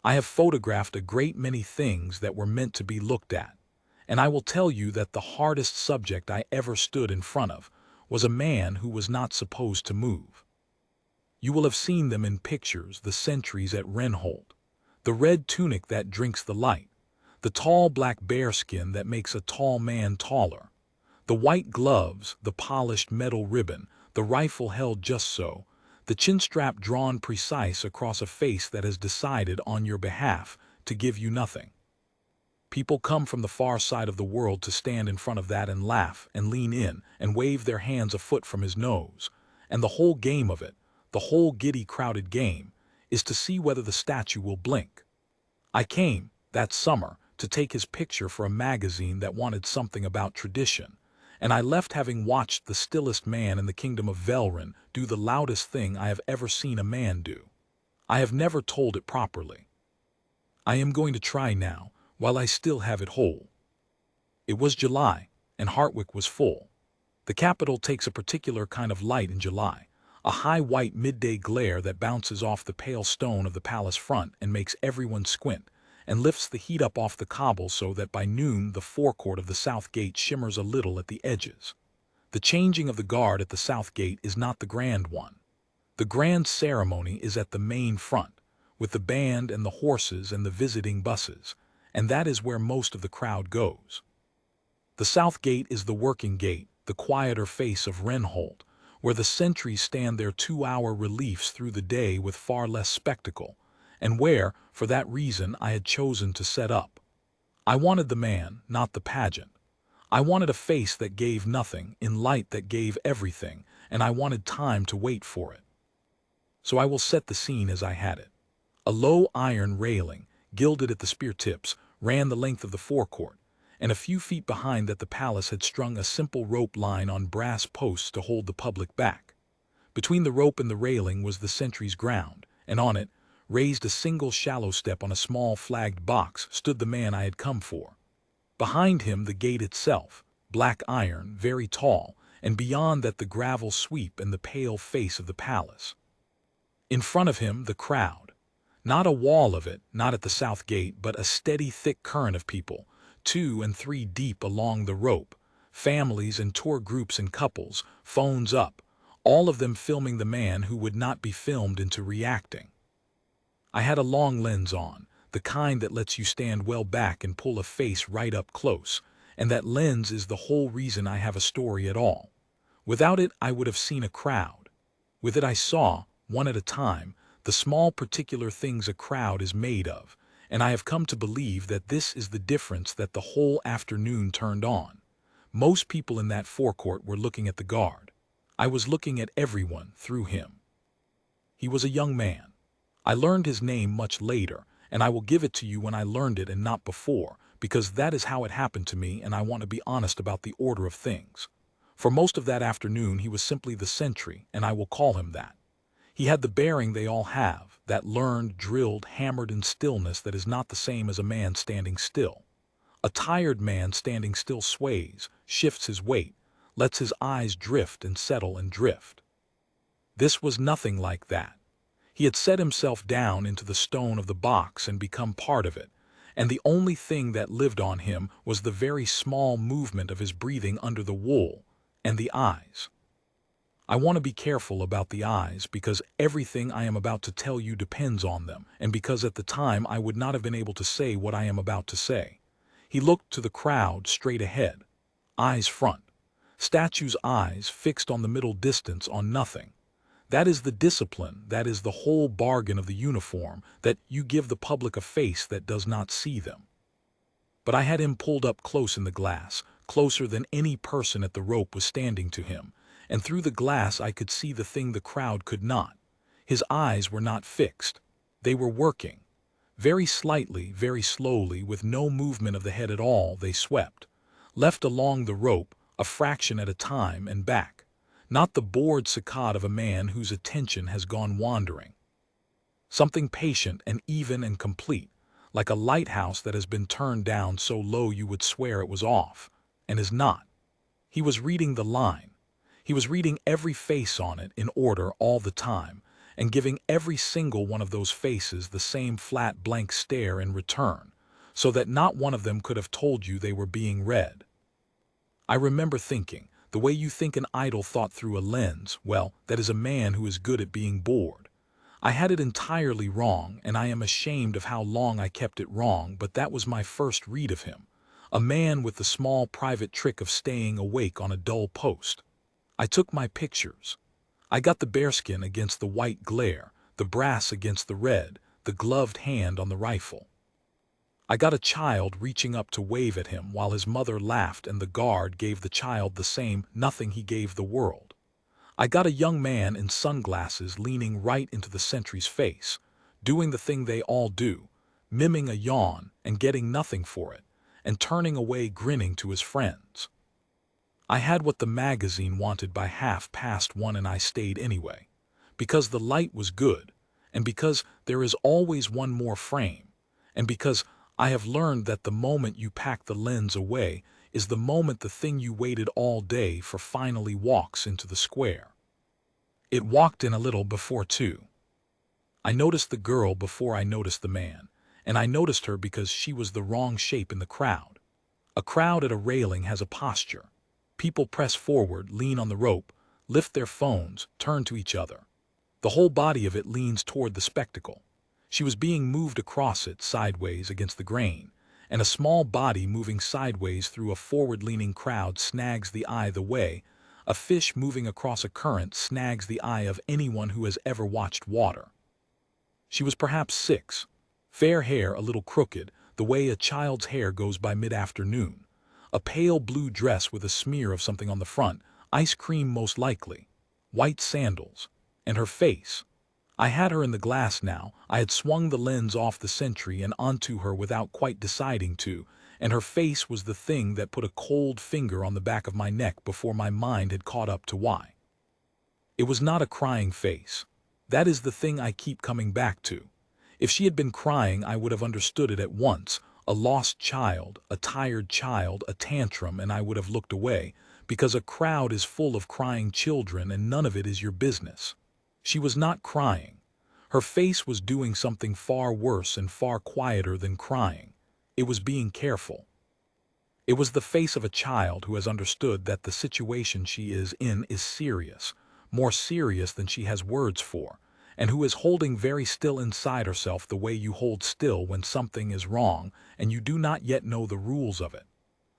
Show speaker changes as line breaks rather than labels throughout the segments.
I have photographed a great many things that were meant to be looked at, and I will tell you that the hardest subject I ever stood in front of was a man who was not supposed to move. You will have seen them in pictures, the sentries at Renhold, the red tunic that drinks the light, the tall black bearskin that makes a tall man taller, the white gloves, the polished metal ribbon, the rifle held just so, the chin strap drawn precise across a face that has decided on your behalf to give you nothing. People come from the far side of the world to stand in front of that and laugh and lean in and wave their hands a foot from his nose, and the whole game of it, the whole giddy crowded game, is to see whether the statue will blink. I came, that summer, to take his picture for a magazine that wanted something about tradition, and I left having watched the stillest man in the kingdom of Velrin do the loudest thing I have ever seen a man do. I have never told it properly. I am going to try now, while I still have it whole. It was July, and Hartwick was full. The capital takes a particular kind of light in July, a high white midday glare that bounces off the pale stone of the palace front and makes everyone squint, and lifts the heat up off the cobble so that by noon the forecourt of the south gate shimmers a little at the edges. The changing of the guard at the south gate is not the grand one. The grand ceremony is at the main front, with the band and the horses and the visiting buses, and that is where most of the crowd goes. The south gate is the working gate, the quieter face of Renhold, where the sentries stand their 2-hour reliefs through the day with far less spectacle, and where, for that reason, I had chosen to set up. I wanted the man, not the pageant. I wanted a face that gave nothing, in light that gave everything, and I wanted time to wait for it. So I will set the scene as I had it. A low iron railing, gilded at the spear tips, ran the length of the forecourt, and a few feet behind that the palace had strung a simple rope line on brass posts to hold the public back. Between the rope and the railing was the sentry's ground, and on it, raised a single shallow step on a small flagged box, stood the man I had come for. Behind him the gate itself, black iron, very tall, and beyond that the gravel sweep and the pale face of the palace. In front of him the crowd. Not a wall of it, not at the south gate, but a steady thick current of people, 2 and 3 deep along the rope, families and tour groups and couples, phones up, all of them filming the man who would not be filmed into reacting. I had a long lens on, the kind that lets you stand well back and pull a face right up close, and that lens is the whole reason I have a story at all. Without it I would have seen a crowd. With it I saw, one at a time, the small particular things a crowd is made of, and I have come to believe that this is the difference that the whole afternoon turned on. Most people in that forecourt were looking at the guard. I was looking at everyone through him. He was a young man. I learned his name much later, and I will give it to you when I learned it and not before, because that is how it happened to me, and I want to be honest about the order of things. For most of that afternoon he was simply the sentry, and I will call him that. He had the bearing they all have, that learned, drilled, hammered-in stillness that is not the same as a man standing still. A tired man standing still sways, shifts his weight, lets his eyes drift and settle and drift. This was nothing like that. He had set himself down into the stone of the box and become part of it, and the only thing that lived on him was the very small movement of his breathing under the wool, and the eyes. I want to be careful about the eyes because everything I am about to tell you depends on them, and because at the time I would not have been able to say what I am about to say. He looked to the crowd straight ahead, eyes front, statue's eyes fixed on the middle distance on nothing. That is the discipline, that is the whole bargain of the uniform, that you give the public a face that does not see them. But I had him pulled up close in the glass, closer than any person at the rope was standing to him, and through the glass I could see the thing the crowd could not. His eyes were not fixed. They were working. Very slightly, very slowly, with no movement of the head at all, they swept. Left along the rope, a fraction at a time, and back. Not the bored saccade of a man whose attention has gone wandering. Something patient and even and complete, like a lighthouse that has been turned down so low you would swear it was off, and is not. He was reading the line. He was reading every face on it in order all the time, and giving every single one of those faces the same flat blank stare in return, so that not one of them could have told you they were being read. I remember thinking, the way you think an idol thought through a lens, well, that is a man who is good at being bored. I had it entirely wrong, and I am ashamed of how long I kept it wrong, but that was my first read of him. A man with the small private trick of staying awake on a dull post. I took my pictures. I got the bearskin against the white glare, the brass against the red, the gloved hand on the rifle. I got a child reaching up to wave at him while his mother laughed and the guard gave the child the same nothing he gave the world. I got a young man in sunglasses leaning right into the sentry's face, doing the thing they all do, miming a yawn and getting nothing for it, and turning away grinning to his friends. I had what the magazine wanted by 1:30 and I stayed anyway, because the light was good, and because there is always one more frame, and because I have learned that the moment you pack the lens away is the moment the thing you waited all day for finally walks into the square. It walked in a little before 2. I noticed the girl before I noticed the man, and I noticed her because she was the wrong shape in the crowd. A crowd at a railing has a posture. People press forward, lean on the rope, lift their phones, turn to each other. The whole body of it leans toward the spectacle. She was being moved across it sideways against the grain, and a small body moving sideways through a forward-leaning crowd snags the eye the way a fish moving across a current snags the eye of anyone who has ever watched water. She was perhaps 6, fair hair a little crooked, the way a child's hair goes by mid-afternoon, a pale blue dress with a smear of something on the front, ice cream most likely, white sandals, and her face. I had her in the glass now. I had swung the lens off the sentry and onto her without quite deciding to, and her face was the thing that put a cold finger on the back of my neck before my mind had caught up to why. It was not a crying face. That is the thing I keep coming back to. If she had been crying, I would have understood it at once. A lost child, a tired child, a tantrum, and I would have looked away, because a crowd is full of crying children and none of it is your business. She was not crying. Her face was doing something far worse and far quieter than crying. It was being careful. It was the face of a child who has understood that the situation she is in is serious, more serious than she has words for, and who is holding very still inside herself the way you hold still when something is wrong and you do not yet know the rules of it.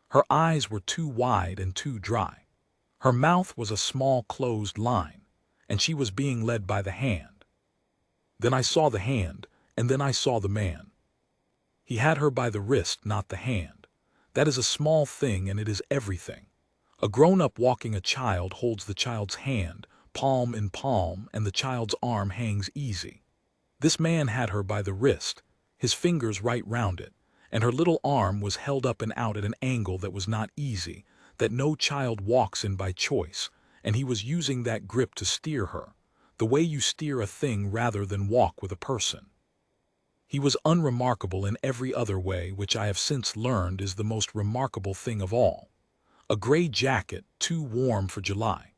Her eyes were too wide and too dry. Her mouth was a small closed line, and she was being led by the hand. Then I saw the hand, and then I saw the man. He had her by the wrist, not the hand. That is a small thing, and it is everything. A grown-up walking a child holds the child's hand, palm in palm, and the child's arm hangs easy. This man had her by the wrist, his fingers right round it, and her little arm was held up and out at an angle that was not easy, that no child walks in by choice, and he was using that grip to steer her, the way you steer a thing rather than walk with a person. He was unremarkable in every other way, which I have since learned is the most remarkable thing of all. A gray jacket, too warm for July.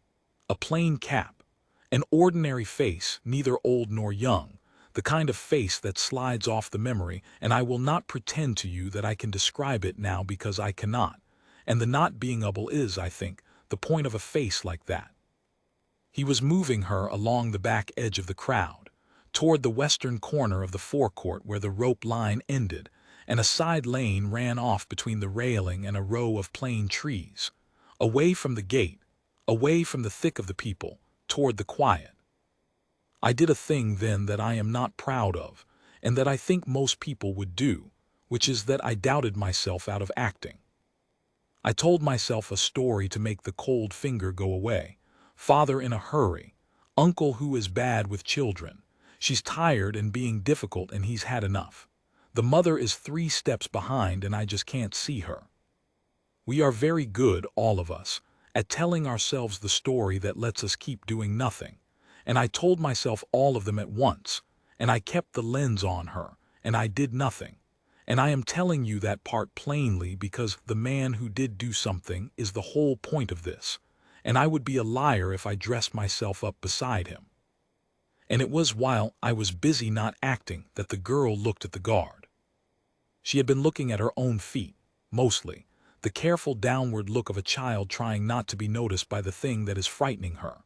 A plain cap. An ordinary face, neither old nor young, the kind of face that slides off the memory, and I will not pretend to you that I can describe it now because I cannot, and the not being able is, I think, the point of a face like that. He was moving her along the back edge of the crowd, toward the western corner of the forecourt where the rope line ended, and a side lane ran off between the railing and a row of plane trees, away from the gate, away from the thick of the people, toward the quiet. I did a thing then that I am not proud of, and that I think most people would do, which is that I doubted myself out of acting. I told myself a story to make the cold finger go away. Father in a hurry, uncle who is bad with children. She's tired and being difficult and he's had enough. The mother is 3 steps behind and I just can't see her. We are very good, all of us, at telling ourselves the story that lets us keep doing nothing. And I told myself all of them at once, and I kept the lens on her, and I did nothing. And I am telling you that part plainly because the man who did do something is the whole point of this, and I would be a liar if I dressed myself up beside him. And it was while I was busy not acting that the girl looked at the guard. She had been looking at her own feet, mostly, the careful downward look of a child trying not to be noticed by the thing that is frightening her.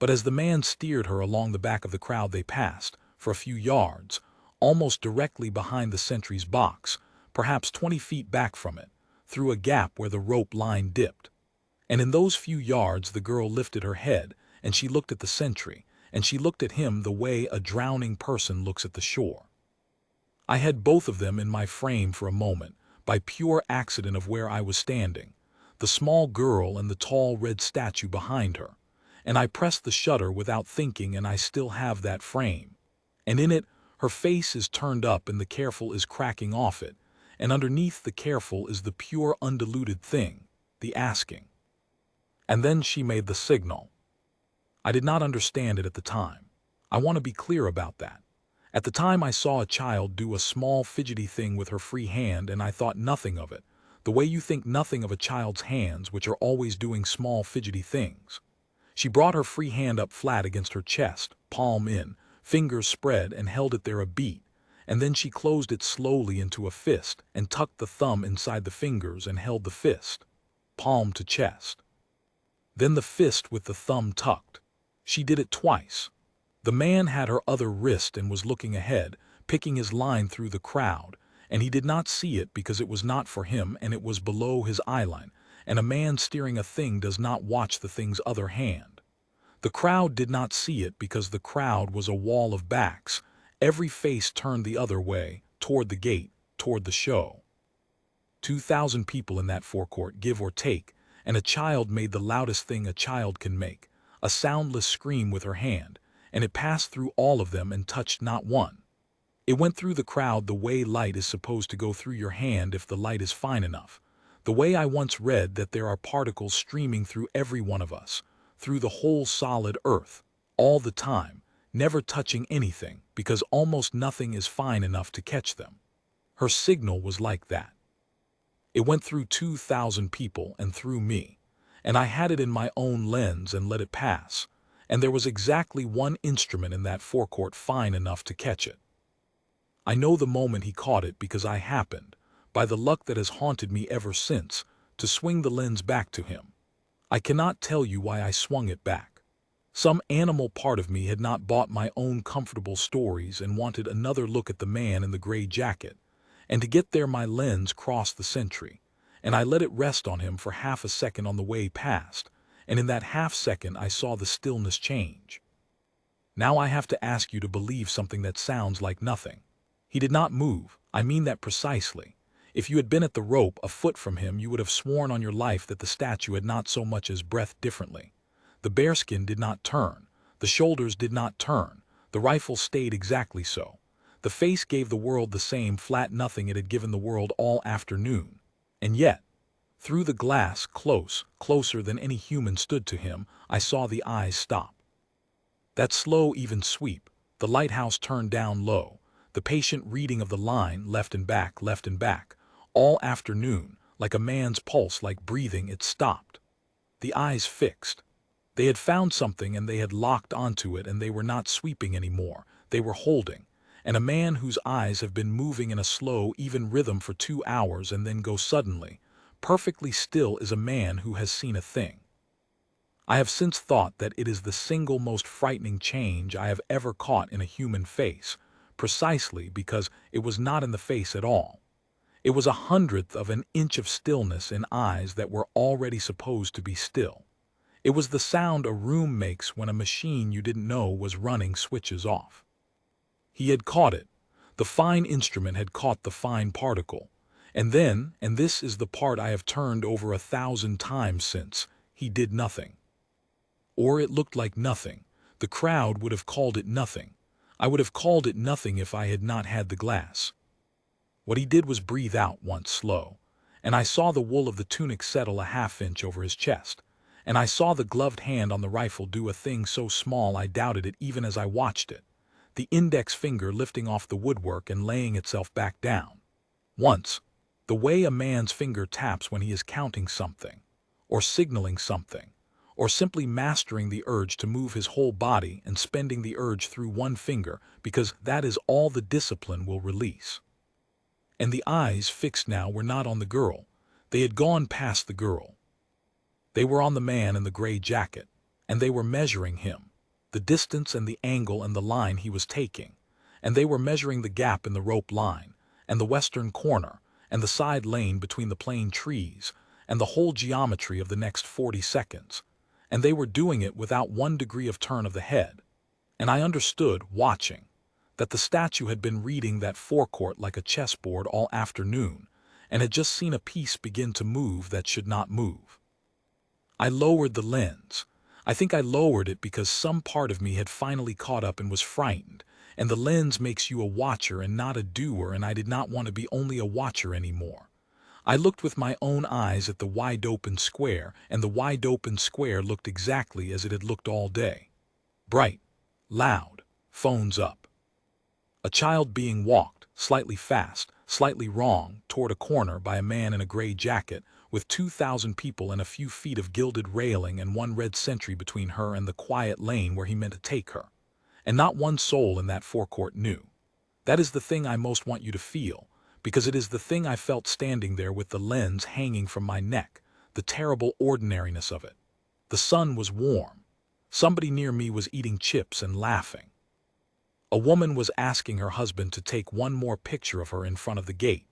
But as the man steered her along the back of the crowd, they passed, for a few yards, almost directly behind the sentry's box, perhaps 20 feet back from it, through a gap where the rope line dipped. And in those few yards the girl lifted her head, and she looked at the sentry, and she looked at him the way a drowning person looks at the shore. I had both of them in my frame for a moment, by pure accident of where I was standing, the small girl and the tall red statue behind her, and I pressed the shutter without thinking, and I still have that frame. And in it, her face is turned up and the careful is cracking off it, and underneath the careful is the pure undiluted thing, the asking. And then she made the signal. I did not understand it at the time. I want to be clear about that. At the time I saw a child do a small fidgety thing with her free hand and I thought nothing of it, the way you think nothing of a child's hands, which are always doing small fidgety things. She brought her free hand up flat against her chest, palm in, fingers spread, and held it there a beat, and then she closed it slowly into a fist and tucked the thumb inside the fingers and held the fist, palm to chest. Then the fist with the thumb tucked. She did it twice. The man had her other wrist and was looking ahead, picking his line through the crowd, and he did not see it because it was not for him and it was below his eyeline, and a man steering a thing does not watch the thing's other hand. The crowd did not see it because the crowd was a wall of backs, every face turned the other way, toward the gate, toward the show. 2,000 people in that forecourt, give or take, and a child made the loudest thing a child can make, a soundless scream with her hand, and it passed through all of them and touched not one. It went through the crowd the way light is supposed to go through your hand if the light is fine enough, the way I once read that there are particles streaming through every one of us, through the whole solid earth, all the time, never touching anything because almost nothing is fine enough to catch them. Her signal was like that. It went through 2,000 people and through me, and I had it in my own lens and let it pass, and there was exactly one instrument in that forecourt fine enough to catch it. I know the moment he caught it because I happened, by the luck that has haunted me ever since, to swing the lens back to him. I cannot tell you why I swung it back. Some animal part of me had not bought my own comfortable stories and wanted another look at the man in the gray jacket, and to get there my lens crossed the sentry, and I let it rest on him for half a second on the way past, and in that half second I saw the stillness change. Now I have to ask you to believe something that sounds like nothing. He did not move, I mean that precisely. If you had been at the rope a foot from him, you would have sworn on your life that the statue had not so much as breathed differently. The bearskin did not turn, the shoulders did not turn, the rifle stayed exactly so. The face gave the world the same flat nothing it had given the world all afternoon. And yet, through the glass, closer than any human stood to him, I saw the eyes stop. That slow, even sweep, the lighthouse turned down low, the patient reading of the line, left and back, all afternoon, like a man's pulse, like breathing, it stopped. The eyes fixed. They had found something and they had locked onto it, and they were not sweeping anymore, they were holding. And a man whose eyes have been moving in a slow, even rhythm for 2 hours and then go suddenly, perfectly still, is a man who has seen a thing. I have since thought that it is the single most frightening change I have ever caught in a human face, precisely because it was not in the face at all. It was 1/100th of an inch of stillness in eyes that were already supposed to be still. It was the sound a room makes when a machine you didn't know was running switches off. He had caught it. The fine instrument had caught the fine particle. And then, and this is the part I have turned over 1,000 times since, he did nothing. Or it looked like nothing. The crowd would have called it nothing. I would have called it nothing if I had not had the glass. What he did was breathe out once slow, and I saw the wool of the tunic settle a half-inch over his chest, and I saw the gloved hand on the rifle do a thing so small I doubted it even as I watched it, the index finger lifting off the woodwork and laying itself back down. Once, the way a man's finger taps when he is counting something, or signaling something, or simply mastering the urge to move his whole body and spending the urge through one finger, because that is all the discipline will release. And the eyes fixed now were not on the girl. They had gone past the girl. They were on the man in the gray jacket, and they were measuring him, the distance and the angle and the line he was taking, and they were measuring the gap in the rope line, and the western corner, and the side lane between the plane trees, and the whole geometry of the next 40 seconds, and they were doing it without 1 degree of turn of the head. And I understood, watching, that the statue had been reading that forecourt like a chessboard all afternoon, and had just seen a piece begin to move that should not move. I lowered the lens. I think I lowered it because some part of me had finally caught up and was frightened, and the lens makes you a watcher and not a doer, and I did not want to be only a watcher anymore. I looked with my own eyes at the wide-open square, and the wide-open square looked exactly as it had looked all day. Bright, loud, phones up. A child being walked, slightly fast, slightly wrong, toward a corner by a man in a gray jacket, with 2,000 people and a few feet of gilded railing and one red sentry between her and the quiet lane where he meant to take her. And not one soul in that forecourt knew. That is the thing I most want you to feel, because it is the thing I felt standing there with the lens hanging from my neck, the terrible ordinariness of it. The sun was warm. Somebody near me was eating chips and laughing. A woman was asking her husband to take one more picture of her in front of the gate.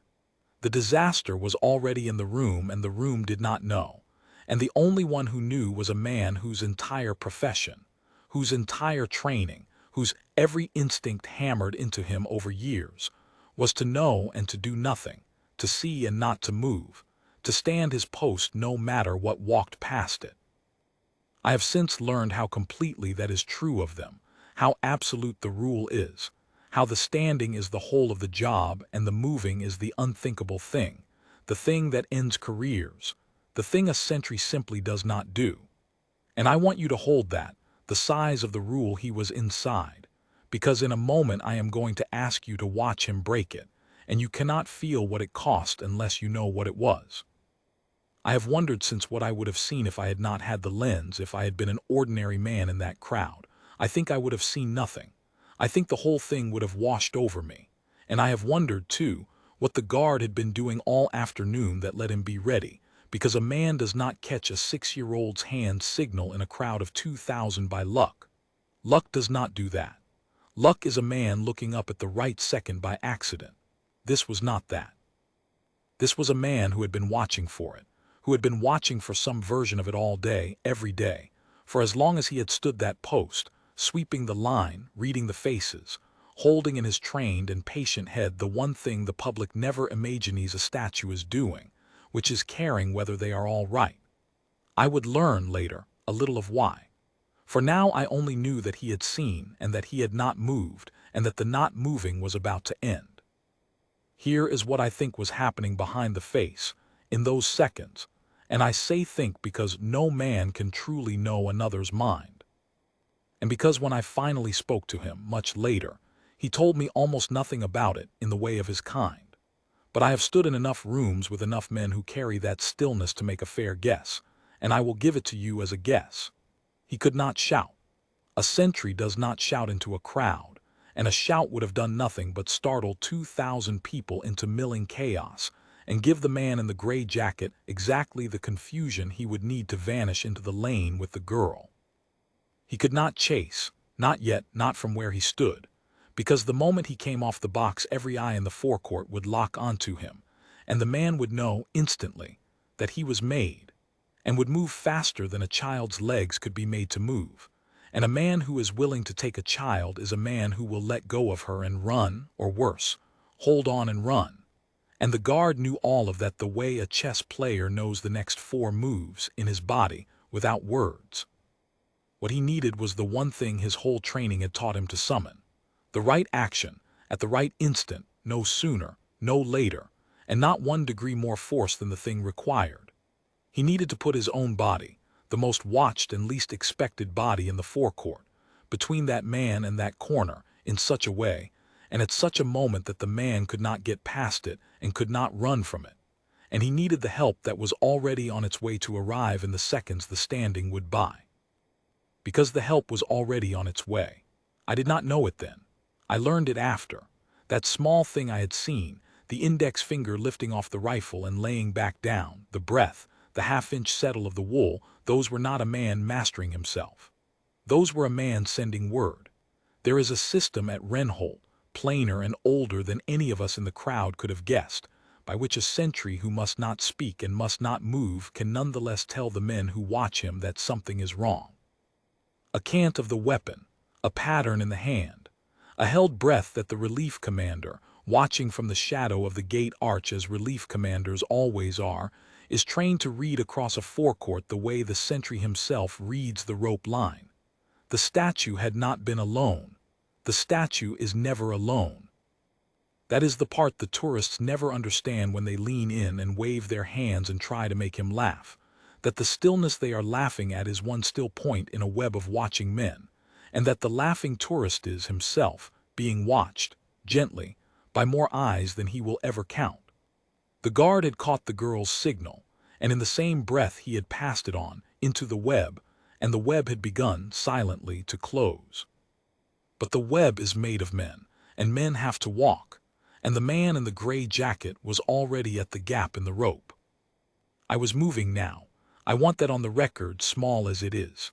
The disaster was already in the room, and the room did not know. And the only one who knew was a man whose entire profession, whose entire training, whose every instinct hammered into him over years, was to know and to do nothing, to see and not to move, to stand his post no matter what walked past it. I have since learned how completely that is true of them, how absolute the rule is, how the standing is the whole of the job and the moving is the unthinkable thing, the thing that ends careers, the thing a sentry simply does not do. And I want you to hold that, the size of the rule he was inside, because in a moment I am going to ask you to watch him break it, and you cannot feel what it cost unless you know what it was. I have wondered since what I would have seen if I had not had the lens, if I had been an ordinary man in that crowd. I think I would have seen nothing. I think the whole thing would have washed over me. And I have wondered, too, what the guard had been doing all afternoon that let him be ready, because a man does not catch a 6-year-old's hand signal in a crowd of 2,000 by luck. Luck does not do that. Luck is a man looking up at the right second by accident. This was not that. This was a man who had been watching for it, who had been watching for some version of it all day, every day, for as long as he had stood that post, sweeping the line, reading the faces, holding in his trained and patient head the one thing the public never imagines a statue is doing, which is caring whether they are all right. I would learn later a little of why. For now I only knew that he had seen and that he had not moved and that the not moving was about to end. Here is what I think was happening behind the face, in those seconds, and I say think because no man can truly know another's mind. And because when I finally spoke to him, much later, he told me almost nothing about it in the way of his kind. But I have stood in enough rooms with enough men who carry that stillness to make a fair guess, and I will give it to you as a guess. He could not shout. A sentry does not shout into a crowd, and a shout would have done nothing but startle 2,000 people into milling chaos and give the man in the gray jacket exactly the confusion he would need to vanish into the lane with the girl. He could not chase, not yet, not from where he stood, because the moment he came off the box every eye in the forecourt would lock onto him, and the man would know instantly that he was made, and would move faster than a child's legs could be made to move. And a man who is willing to take a child is a man who will let go of her and run, or worse, hold on and run. And the guard knew all of that the way a chess player knows the next 4 moves in his body without words. What he needed was the one thing his whole training had taught him to summon. The right action, at the right instant, no sooner, no later, and not 1 degree more force than the thing required. He needed to put his own body, the most watched and least expected body in the forecourt, between that man and that corner, in such a way, and at such a moment that the man could not get past it and could not run from it. And he needed the help that was already on its way to arrive in the seconds the standing would buy. because the help was already on its way. I did not know it then. I learned it after. That small thing I had seen, the index finger lifting off the rifle and laying back down, the breath, the half-inch settle of the wool, those were not a man mastering himself. Those were a man sending word. There is a system at Renholt, plainer and older than any of us in the crowd could have guessed, by which a sentry who must not speak and must not move can nonetheless tell the men who watch him that something is wrong. A cant of the weapon, a pattern in the hand, a held breath that the relief commander, watching from the shadow of the gate arch as relief commanders always are, is trained to read across a forecourt the way the sentry himself reads the rope line. The statue had not been alone. The statue is never alone. That is the part the tourists never understand when they lean in and wave their hands and try to make him laugh, that the stillness they are laughing at is one still point in a web of watching men, and that the laughing tourist is himself being watched, gently, by more eyes than he will ever count. The guard had caught the girl's signal, and in the same breath he had passed it on, into the web, and the web had begun, silently, to close. But the web is made of men, and men have to walk, and the man in the gray jacket was already at the gap in the rope. I was moving now. I want that on the record, small as it is.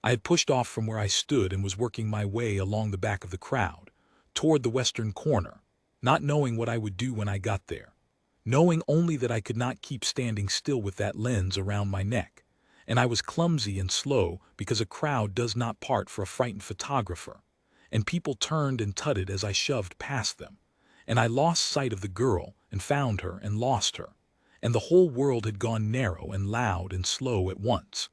I had pushed off from where I stood and was working my way along the back of the crowd, toward the western corner, not knowing what I would do when I got there, knowing only that I could not keep standing still with that lens around my neck, and I was clumsy and slow because a crowd does not part for a frightened photographer, and people turned and tutted as I shoved past them, and I lost sight of the girl and found her and lost her, and the whole world had gone narrow and loud and slow at once.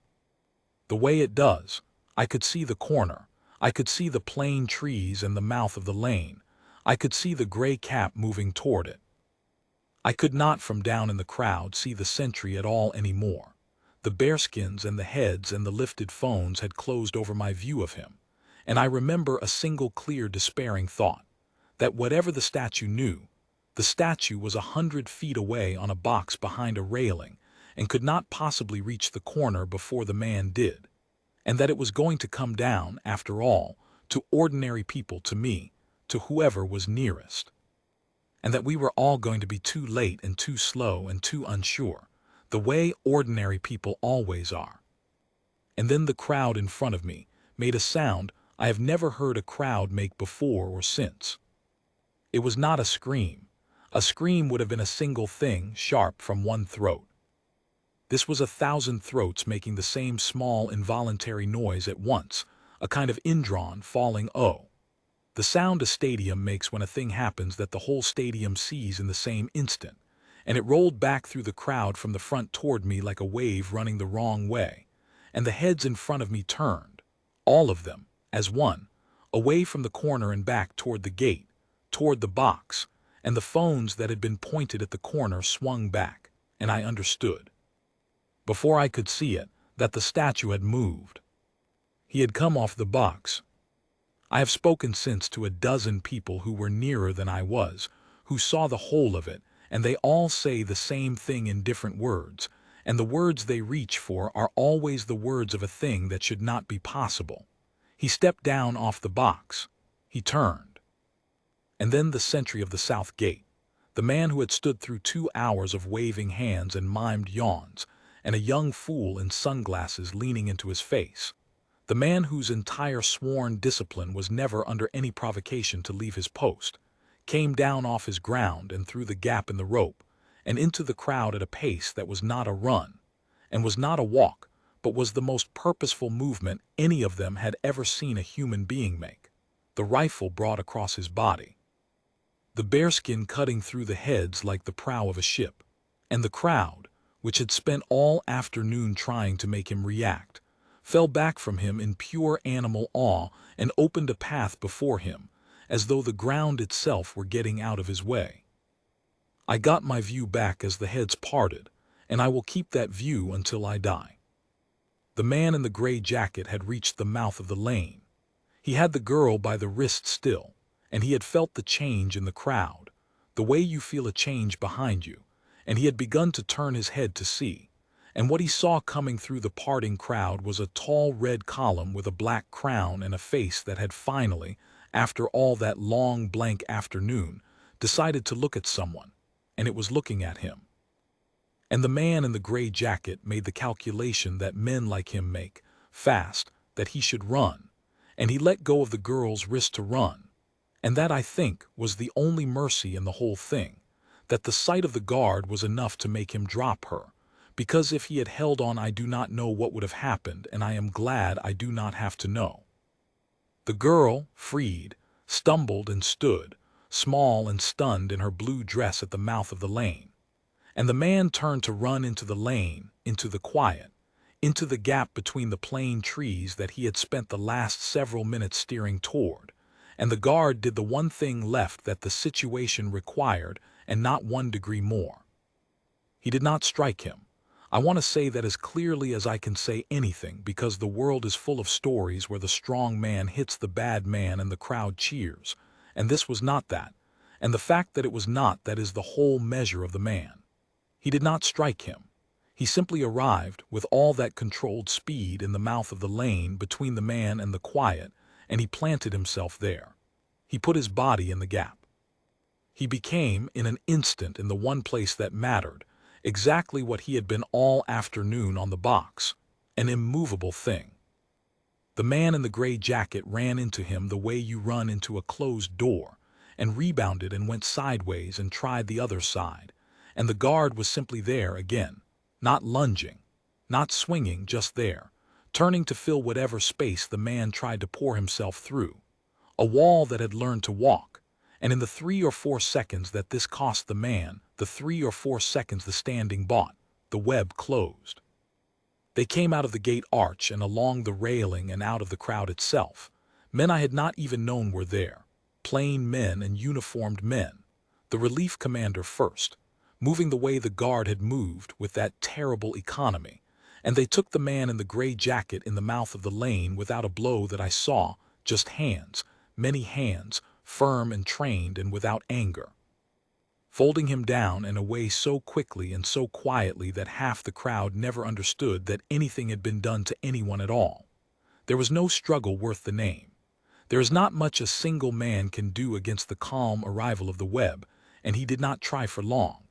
The way it does, I could see the corner, I could see the plain trees and the mouth of the lane, I could see the gray cap moving toward it. I could not from down in the crowd see the sentry at all anymore. The bearskins and the heads and the lifted phones had closed over my view of him, and I remember a single clear despairing thought, that whatever the statue knew, the statue was 100 feet away on a box behind a railing and could not possibly reach the corner before the man did, and that it was going to come down, after all, to ordinary people, to me, to whoever was nearest, and that we were all going to be too late and too slow and too unsure, the way ordinary people always are. And then the crowd in front of me made a sound I have never heard a crowd make before or since. It was not a scream. A scream would have been a single thing, sharp from one throat. This was 1,000 throats making the same small involuntary noise at once, a kind of indrawn, falling O. The sound a stadium makes when a thing happens that the whole stadium sees in the same instant, and it rolled back through the crowd from the front toward me like a wave running the wrong way, and the heads in front of me turned, all of them, as one, away from the corner and back toward the gate, toward the box, and the phones that had been pointed at the corner swung back, and I understood, before I could see it, that the statue had moved. He had come off the box. I have spoken since to a dozen people who were nearer than I was, who saw the whole of it, and they all say the same thing in different words, and the words they reach for are always the words of a thing that should not be possible. He stepped down off the box. He turned. And then the sentry of the south gate, the man who had stood through 2 hours of waving hands and mimed yawns, and a young fool in sunglasses leaning into his face, the man whose entire sworn discipline was never under any provocation to leave his post, came down off his ground and through the gap in the rope, and into the crowd at a pace that was not a run, and was not a walk, but was the most purposeful movement any of them had ever seen a human being make, the rifle brought across his body, the bearskin cutting through the heads like the prow of a ship, and the crowd, which had spent all afternoon trying to make him react, fell back from him in pure animal awe and opened a path before him, as though the ground itself were getting out of his way. I got my view back as the heads parted, and I will keep that view until I die. The man in the gray jacket had reached the mouth of the lane. He had the girl by the wrist still, and he had felt the change in the crowd, the way you feel a change behind you, and he had begun to turn his head to see, And what he saw coming through the parting crowd was a tall red column with a black crown and a face that had finally, after all that long blank afternoon, decided to look at someone, and it was looking at him. And the man in the gray jacket made the calculation that men like him make, fast, that he should run, and he let go of the girl's wrist to run. And that, I think, was the only mercy in the whole thing, that the sight of the guard was enough to make him drop her, because if he had held on I do not know what would have happened, and I am glad I do not have to know. The girl, freed, stumbled and stood, small and stunned in her blue dress at the mouth of the lane. And the man turned to run into the lane, into the quiet, into the gap between the plane trees that he had spent the last several minutes steering toward, and the guard did the one thing left that the situation required, and not 1 degree more. He did not strike him. I want to say that as clearly as I can say anything, because the world is full of stories where the strong man hits the bad man and the crowd cheers, and this was not that, and the fact that it was not that is the whole measure of the man. He did not strike him. He simply arrived with all that controlled speed in the mouth of the lane between the man and the quiet, and he planted himself there. He put his body in the gap. He became, in an instant, in the one place that mattered, exactly what he had been all afternoon on the box, an immovable thing. The man in the gray jacket ran into him the way you run into a closed door, and rebounded and went sideways and tried the other side, and the guard was simply there again, not lunging, not swinging, just there, turning to fill whatever space the man tried to pour himself through, a wall that had learned to walk, and in the 3 or 4 seconds that this cost the man, the 3 or 4 seconds the standing bought, the web closed. They came out of the gate arch and along the railing and out of the crowd itself. Men I had not even known were there, plain men and uniformed men, the relief commander first, moving the way the guard had moved with that terrible economy, and they took the man in the gray jacket in the mouth of the lane without a blow that I saw, just hands, many hands, firm and trained and without anger, folding him down and away so quickly and so quietly that half the crowd never understood that anything had been done to anyone at all. There was no struggle worth the name. There is not much a single man can do against the calm arrival of the web, and he did not try for long.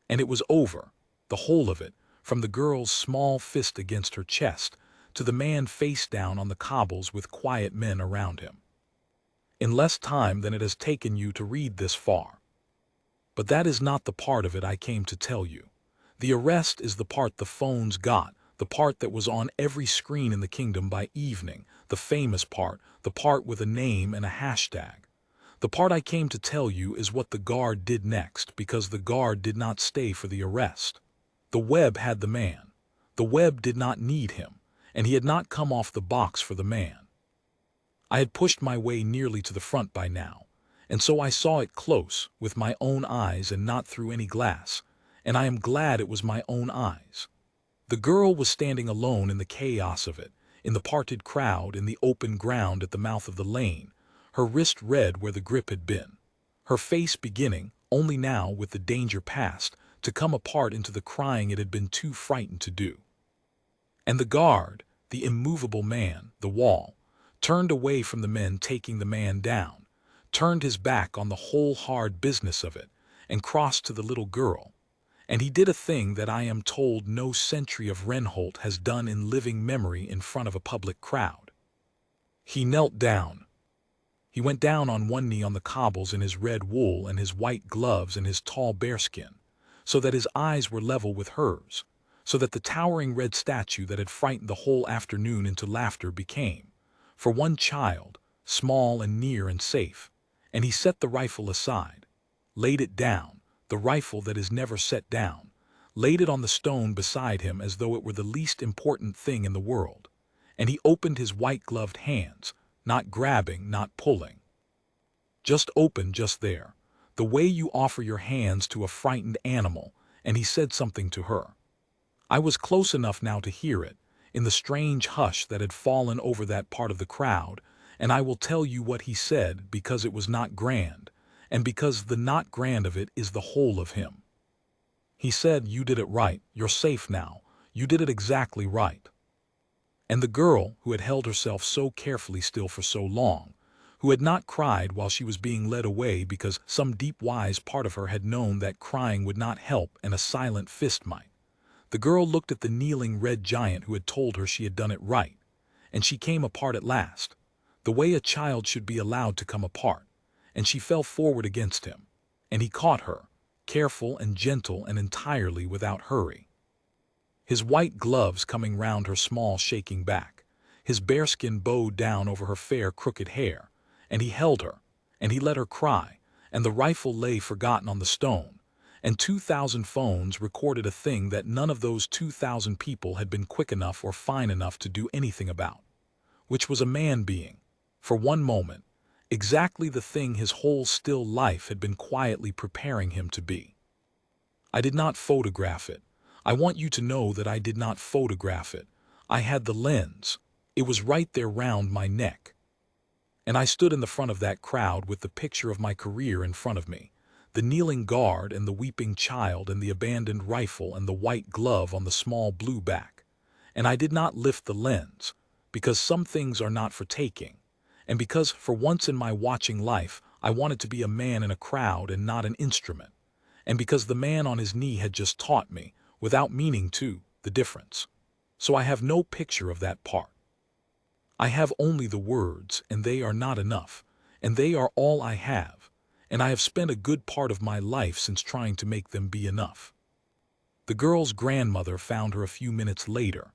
And it was over, the whole of it, from the girl's small fist against her chest to the man face down on the cobbles with quiet men around him. In less time than it has taken you to read this far. But that is not the part of it I came to tell you. The arrest is the part the phones got, the part that was on every screen in the kingdom by evening, the famous part, the part with a name and a hashtag. The part I came to tell you is what the guard did next, because the guard did not stay for the arrest. The web had the man. The web did not need him, and he had not come off the box for the man. I had pushed my way nearly to the front by now, and so I saw it close, with my own eyes and not through any glass, and I am glad it was my own eyes. The girl was standing alone in the chaos of it, in the parted crowd, in the open ground at the mouth of the lane, her wrist red where the grip had been, her face beginning, only now with the danger past, to come apart into the crying it had been too frightened to do. And the guard, the immovable man, the wall, turned away from the men taking the man down, turned his back on the whole hard business of it, and crossed to the little girl. And he did a thing that I am told no sentry of Renholt has done in living memory in front of a public crowd. He knelt down. He went down on one knee on the cobbles in his red wool and his white gloves and his tall bearskin, so that his eyes were level with hers, so that the towering red statue that had frightened the whole afternoon into laughter became, for one child, small and near and safe, and he set the rifle aside, laid it down, the rifle that is never set down, laid it on the stone beside him as though it were the least important thing in the world, and he opened his white-gloved hands, not grabbing, not pulling. Just open, just there, the way you offer your hands to a frightened animal, and he said something to her. I was close enough now to hear it, in the strange hush that had fallen over that part of the crowd, and I will tell you what he said because it was not grand, and because the not grand of it is the whole of him. He said, "You did it right, you're safe now, You did it exactly right." And the girl, who had held herself so carefully still for so long, who had not cried while she was being led away because some deep wise part of her had known that crying would not help and a silent fist might, the girl looked at the kneeling red giant who had told her she had done it right, and she came apart at last, the way a child should be allowed to come apart, and she fell forward against him, and he caught her, careful and gentle and entirely without hurry. His white gloves coming round her small shaking back, his bearskin bowed down over her fair crooked hair, and he held her, and he let her cry, and the rifle lay forgotten on the stone, and 2,000 phones recorded a thing that none of those 2,000 people had been quick enough or fine enough to do anything about, which was a man being, for one moment, exactly the thing his whole still life had been quietly preparing him to be. I did not photograph it. I want you to know that I did not photograph it. I had the lens. It was right there round my neck. And I stood in the front of that crowd with the picture of my career in front of me, the kneeling guard and the weeping child and the abandoned rifle and the white glove on the small blue back. And I did not lift the lens, because some things are not for taking, and because for once in my watching life I wanted to be a man in a crowd and not an instrument, and because the man on his knee had just taught me, without meaning to, the difference. So I have no picture of that part. I have only the words, and they are not enough, and they are all I have, and I have spent a good part of my life since trying to make them be enough. The girl's grandmother found her a few minutes later.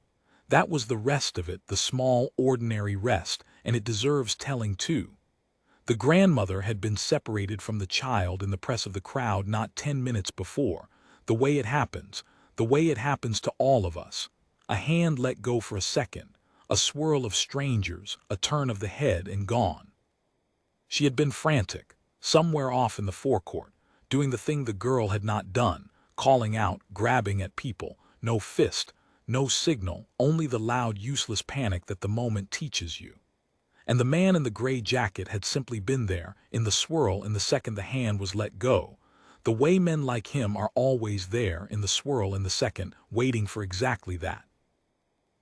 That was the rest of it, the small, ordinary rest, and it deserves telling too. The grandmother had been separated from the child in the press of the crowd not 10 minutes before, the way it happens to all of us. A hand let go for a second, a swirl of strangers, a turn of the head and gone. She had been frantic, somewhere off in the forecourt, doing the thing the girl had not done, calling out, grabbing at people, no fist, no signal, only the loud, useless panic that the moment teaches you. And the man in the gray jacket had simply been there, in the swirl in the second the hand was let go, the way men like him are always there in the swirl in the second, waiting for exactly that.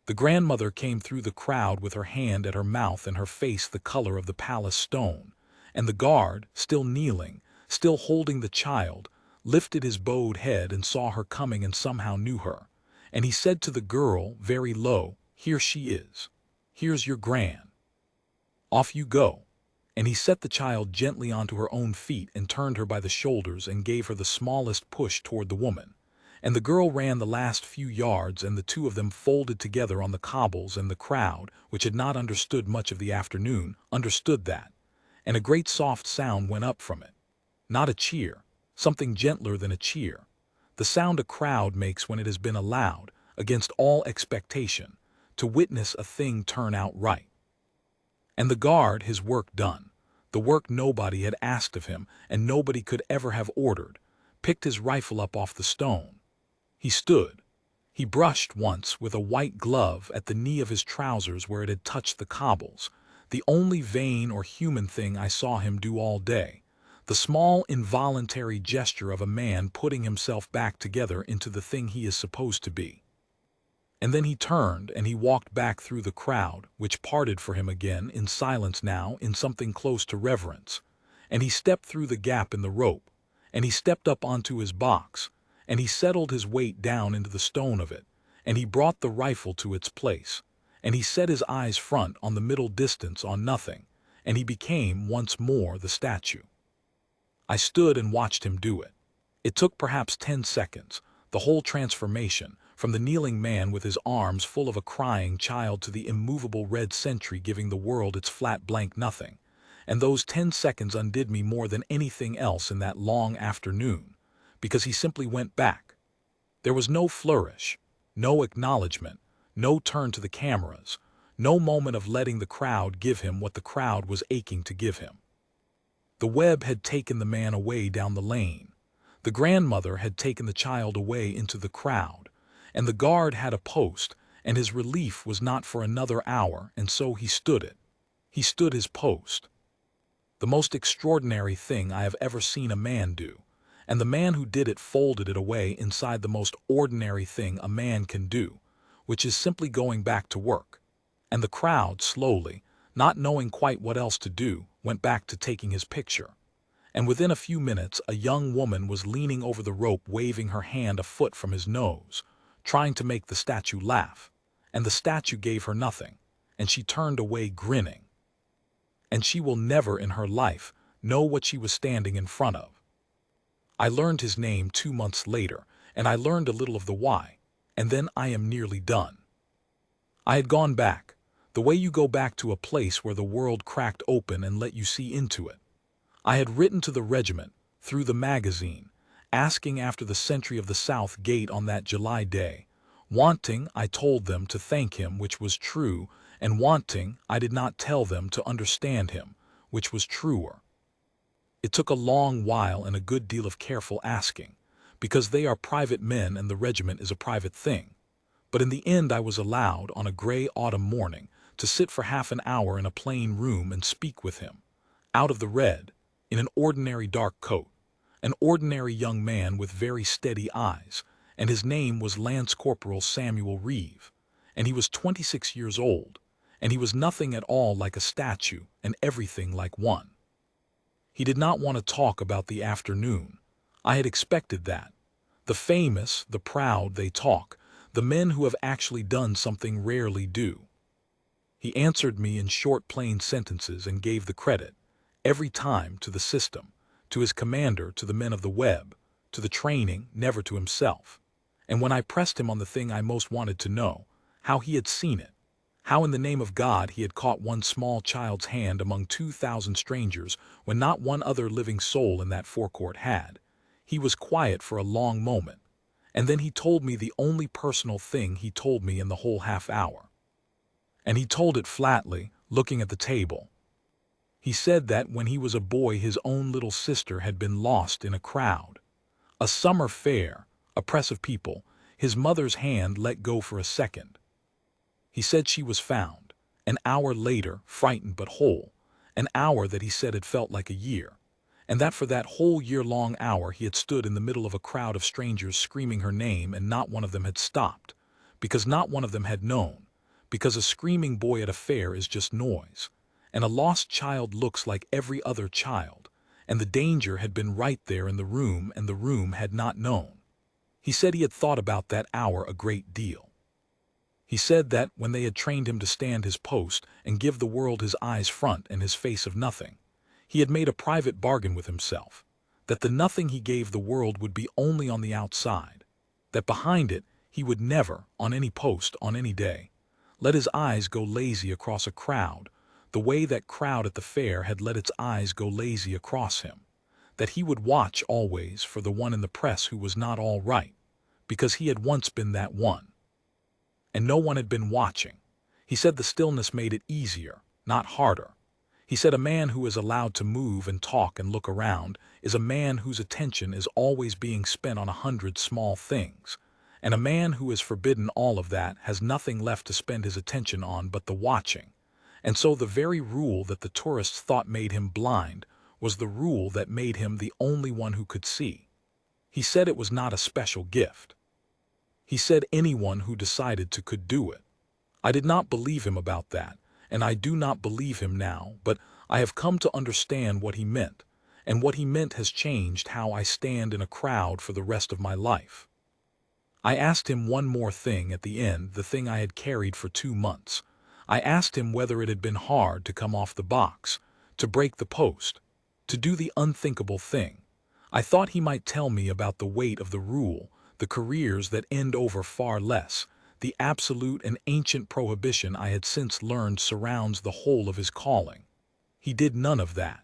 The grandmother came through the crowd with her hand at her mouth and her face the color of the palace stone, and the guard, still kneeling, still holding the child, lifted his bowed head and saw her coming and somehow knew her, and he said to the girl, very low, "Here she is. Here's your gran. Off you go." And he set the child gently onto her own feet and turned her by the shoulders and gave her the smallest push toward the woman. And the girl ran the last few yards and the two of them folded together on the cobbles, and the crowd, which had not understood much of the afternoon, understood that. And a great soft sound went up from it. Not a cheer, something gentler than a cheer. The sound a crowd makes when it has been allowed, against all expectation, to witness a thing turn out right. And the guard, his work done, the work nobody had asked of him and nobody could ever have ordered, picked his rifle up off the stone. He stood. He brushed once with a white glove at the knee of his trousers where it had touched the cobbles, the only vain or human thing I saw him do all day, the small involuntary gesture of a man putting himself back together into the thing he is supposed to be. And then he turned and he walked back through the crowd, which parted for him again in silence now, in something close to reverence. And he stepped through the gap in the rope, and he stepped up onto his box, and he settled his weight down into the stone of it, and he brought the rifle to its place, and he set his eyes front on the middle distance on nothing, and he became once more the statue. I stood and watched him do it. It took perhaps 10 seconds, the whole transformation, from the kneeling man with his arms full of a crying child to the immovable red sentry giving the world its flat blank nothing, and those 10 seconds undid me more than anything else in that long afternoon, because he simply went back. There was no flourish, no acknowledgement, no turn to the cameras, no moment of letting the crowd give him what the crowd was aching to give him. The web had taken the man away down the lane. The grandmother had taken the child away into the crowd, and the guard had a post, and his relief was not for another hour, and so he stood it. He stood his post. The most extraordinary thing I have ever seen a man do, and the man who did it folded it away inside the most ordinary thing a man can do, which is simply going back to work. And the crowd, slowly, not knowing quite what else to do, went back to taking his picture. And within a few minutes, a young woman was leaning over the rope, waving her hand a foot from his nose, trying to make the statue laugh. And the statue gave her nothing, and she turned away grinning. And she will never in her life know what she was standing in front of. I learned his name 2 months later, and I learned a little of the why, and then I am nearly done. I had gone back, the way you go back to a place where the world cracked open and let you see into it. I had written to the regiment, through the magazine, asking after the sentry of the South Gate on that July day, wanting, I told them, to thank him, which was true, and wanting, I did not tell them, to understand him, which was truer. It took a long while and a good deal of careful asking, because they are private men and the regiment is a private thing. But in the end I was allowed, on a gray autumn morning, to sit for half an hour in a plain room and speak with him, out of the red, in an ordinary dark coat, an ordinary young man with very steady eyes, and his name was Lance Corporal Samuel Reeve, and he was 26 years old, and he was nothing at all like a statue and everything like one. He did not want to talk about the afternoon. I had expected that. The famous, the proud, they talk, the men who have actually done something rarely do. He answered me in short plain sentences and gave the credit, every time, to the system, to his commander, to the men of the web, to the training, never to himself. And when I pressed him on the thing I most wanted to know, how he had seen it, how in the name of God he had caught one small child's hand among 2,000 strangers when not one other living soul in that forecourt had, he was quiet for a long moment, and then he told me the only personal thing he told me in the whole half hour. And he told it flatly, looking at the table. He said that when he was a boy his own little sister had been lost in a crowd. A summer fair, a press of people, his mother's hand let go for a second. He said she was found, an hour later, frightened but whole, an hour that he said had felt like a year, and that for that whole year-long hour he had stood in the middle of a crowd of strangers screaming her name, and not one of them had stopped, because not one of them had known, because a screaming boy at a fair is just noise, and a lost child looks like every other child, and the danger had been right there in the room, and the room had not known. He said he had thought about that hour a great deal. He said that when they had trained him to stand his post and give the world his eyes front and his face of nothing, he had made a private bargain with himself, that the nothing he gave the world would be only on the outside, that behind it he would never, on any post, on any day, let his eyes go lazy across a crowd, the way that crowd at the fair had let its eyes go lazy across him, that he would watch always for the one in the press who was not all right, because he had once been that one. And no one had been watching. He said the stillness made it easier, not harder. He said a man who is allowed to move and talk and look around is a man whose attention is always being spent on 100 small things, and a man who is forbidden all of that has nothing left to spend his attention on but the watching. And so the very rule that the tourists thought made him blind was the rule that made him the only one who could see. He said it was not a special gift. He said anyone who decided to could do it. I did not believe him about that, and I do not believe him now, but I have come to understand what he meant, and what he meant has changed how I stand in a crowd for the rest of my life. I asked him one more thing at the end, the thing I had carried for 2 months. I asked him whether it had been hard to come off the box, to break the post, to do the unthinkable thing. I thought he might tell me about the weight of the rule, the careers that end over far less, the absolute and ancient prohibition I had since learned surrounds the whole of his calling. He did none of that.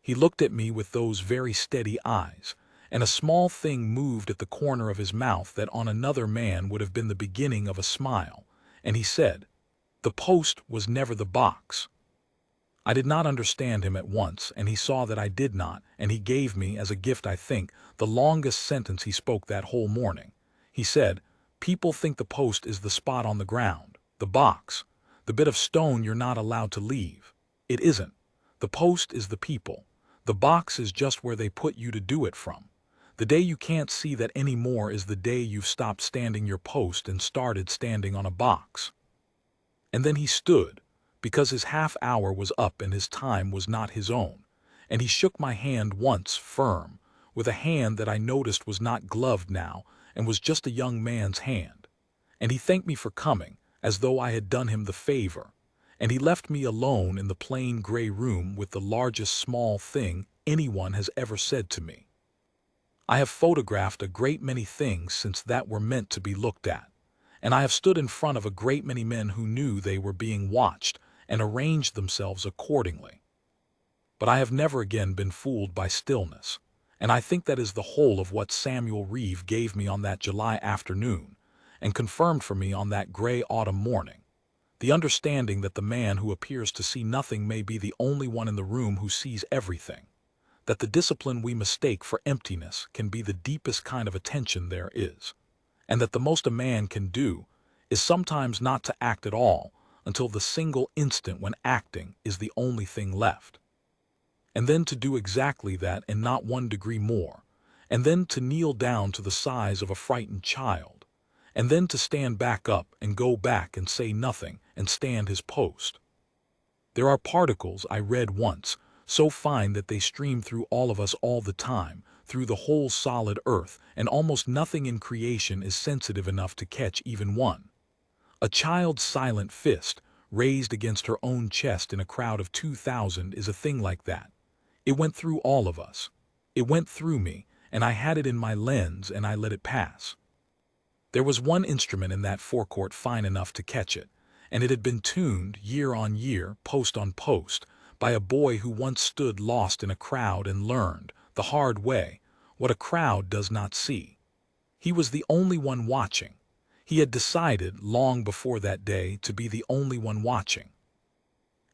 He looked at me with those very steady eyes, and a small thing moved at the corner of his mouth that on another man would have been the beginning of a smile, and he said, "The post was never the box." I did not understand him at once, and he saw that I did not, and he gave me, as a gift I think, the longest sentence he spoke that whole morning. He said, "People think the post is the spot on the ground, the box, the bit of stone you're not allowed to leave. It isn't. The post is the people. The box is just where they put you to do it from. The day you can't see that anymore is the day you've stopped standing your post and started standing on a box. And then he stood, because his half hour was up and his time was not his own, and he shook my hand once firm, with a hand that I noticed was not gloved now and was just a young man's hand. And he thanked me for coming, as though I had done him the favor, and he left me alone in the plain gray room with the largest small thing anyone has ever said to me. I have photographed a great many things since that were meant to be looked at, and I have stood in front of a great many men who knew they were being watched and arranged themselves accordingly. But I have never again been fooled by stillness, and I think that is the whole of what Samuel Reeve gave me on that July afternoon, and confirmed for me on that gray autumn morning, the understanding that the man who appears to see nothing may be the only one in the room who sees everything, that the discipline we mistake for emptiness can be the deepest kind of attention there is, and that the most a man can do is sometimes not to act at all until the single instant when acting is the only thing left, and then to do exactly that and not 1 degree more, and then to kneel down to the size of a frightened child, and then to stand back up and go back and say nothing and stand his post. There are particles, I read once, so fine that they stream through all of us all the time, through the whole solid earth, and almost nothing in creation is sensitive enough to catch even one. A child's silent fist, raised against her own chest in a crowd of 2,000, is a thing like that. It went through all of us. It went through me, and I had it in my lens, and I let it pass. There was one instrument in that forecourt fine enough to catch it, and it had been tuned, year on year, post on post, by a boy who once stood lost in a crowd and learned, the hard way, what a crowd does not see. He was the only one watching. He had decided, long before that day, to be the only one watching.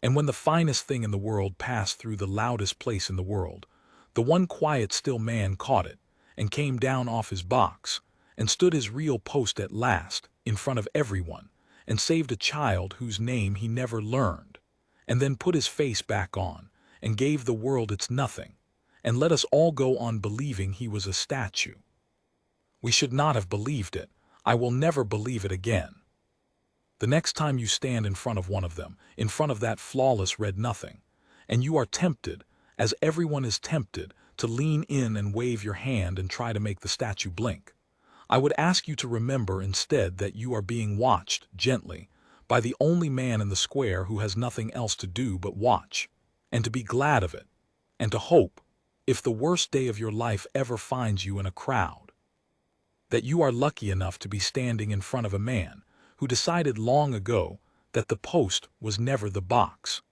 And when the finest thing in the world passed through the loudest place in the world, the one quiet still man caught it, and came down off his box, and stood his real post at last, in front of everyone, and saved a child whose name he never learned, and then put his face back on, and gave the world its nothing, and let us all go on believing he was a statue. We should not have believed it. I will never believe it again. The next time you stand in front of one of them, in front of that flawless red nothing, and you are tempted, as everyone is tempted, to lean in and wave your hand and try to make the statue blink, I would ask you to remember instead that you are being watched, gently, by the only man in the square who has nothing else to do but watch, and to be glad of it, and to hope, if the worst day of your life ever finds you in a crowd, that you are lucky enough to be standing in front of a man who decided long ago that the post was never the box,